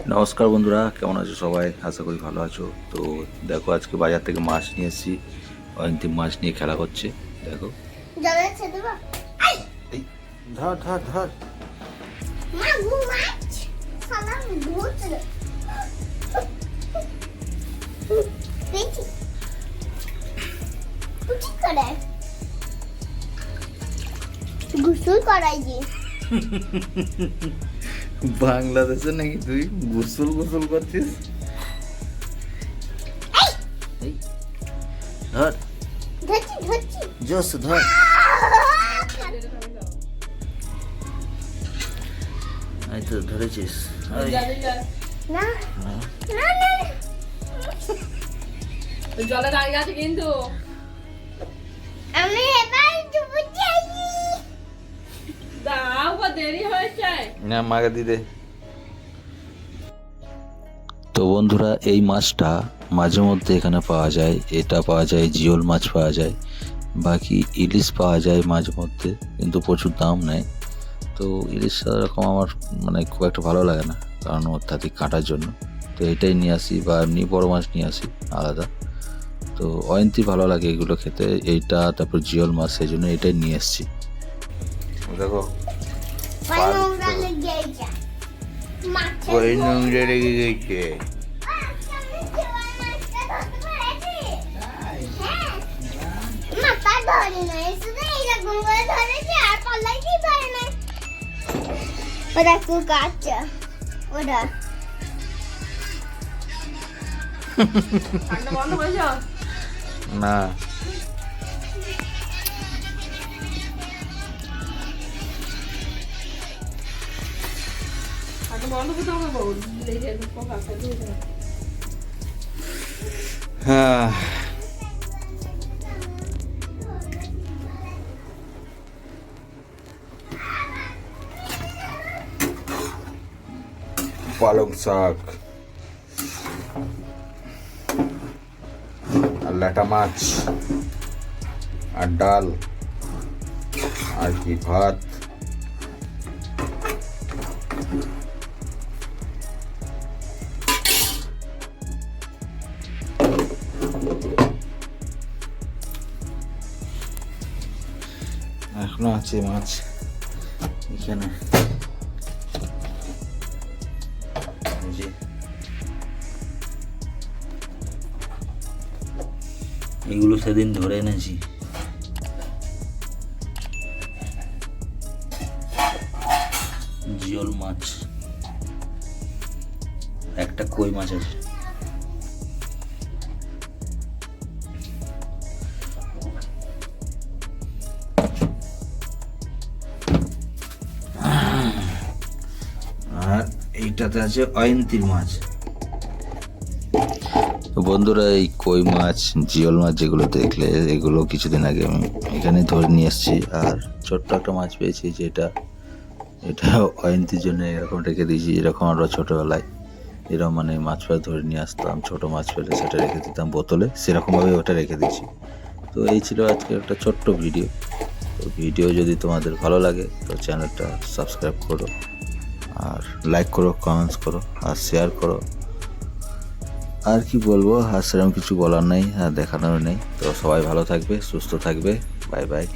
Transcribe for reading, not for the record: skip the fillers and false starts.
নমস্কার বন্ধুরা, কেমন আছো সবাই? আশা করি ভালো আছো। তো দেখো, আজকে বাজার থেকে মাছ নিয়ে এসেছি। অয়ন্তিম মাছ নিয়ে খেলা করছে, দেখো। এই, ধর ধর ধর। গোসল করাই যে বাংলাদেশে নাকি তুই গোসল গোসল করছিস? এই, ধর ধরছি ধরছি জোস ধর। এই তো ধরেছিস। এই, না না। না না জলে দাঁড়িয়ে আছে কিন্তু আমি এবার ডুবে যাই। দাও বা দেরি হয়েছে। না, মাকে দিদে। তো বন্ধুরা, এই মাছটা মাঝে মধ্যে এখানে পাওয়া যায়। এটা পাওয়া যায়, জিওল মাছ পাওয়া যায়, বাকি ইলিশ পাওয়া যায় মাঝে মধ্যে, কিন্তু প্রচুর দাম নেয়। তো ইলিশ এরকম আমার খুব একটা ভালো লাগে না, কারণ অত্যাধিক কাটার জন্য। তো এটাই নিয়ে আসি, বা এমনি বড় মাছ নিয়ে আসি আলাদা। তো অয়ন্তি ভালো লাগে এগুলো খেতে, এইটা তারপর জিওল মাছ, সেই জন্য এটাই নিয়ে এসছি। দেখো নোংরা লেগে যায় মাছের ওই নোংরা লেগে গেছে। মাথা ধরে না, শুধু এইরকম করে ধরেছে আর পাল্লাইতেই পারে না। ওরা খুব কাঁচা, ওরা ঠান্ডা বন্ধ করেছ? না, ঠান্ডা বন্ধ করতে হবে বউ। লেগে পোকা খাইতে হয়েছে। হ্যাঁ, পালং শাক আর ল্যাটা মাছ আর ডাল আর কি ভাত। এখনো আছে মাছ এখানে। এই যে, এগুলো সেদিন ধরে এনেছি। জিওল মাছ, একটা কই মাছ আছে। আর এইটাতে আছে অয়ন্তির মাছ। তো বন্ধুরা, এই কই মাছ, জিওল মাছ যেগুলো দেখলে, এগুলো কিছুদিন আগে আমি এখানে ধরে নিয়ে এসেছি। আর ছোট্ট একটা মাছ পেয়েছি, যেটা এটা অয়ন্তির জন্য এরকম রেখে দিয়েছি। এরকম আমরা ছোটোবেলায় এরকম মাছ ফাছ ধরে নিয়ে আসতাম, ছোটো মাছ পেলে সেটা রেখে দিতাম বোতলে, সেরকমভাবে ওটা রেখে দিয়েছি। তো এই ছিল আজকে একটা ছোট্ট ভিডিও। তো ভিডিও যদি তোমাদের ভালো লাগে তো চ্যানেলটা সাবস্ক্রাইব করো, আর লাইক করো, কমেন্টস করো, আর শেয়ার করো। আর কি বলবো, আর সেরকম কিছু বলার নেই, আর দেখানোর নেই। তো সবাই ভালো থাকবে, সুস্থ থাকবে। Bye bye.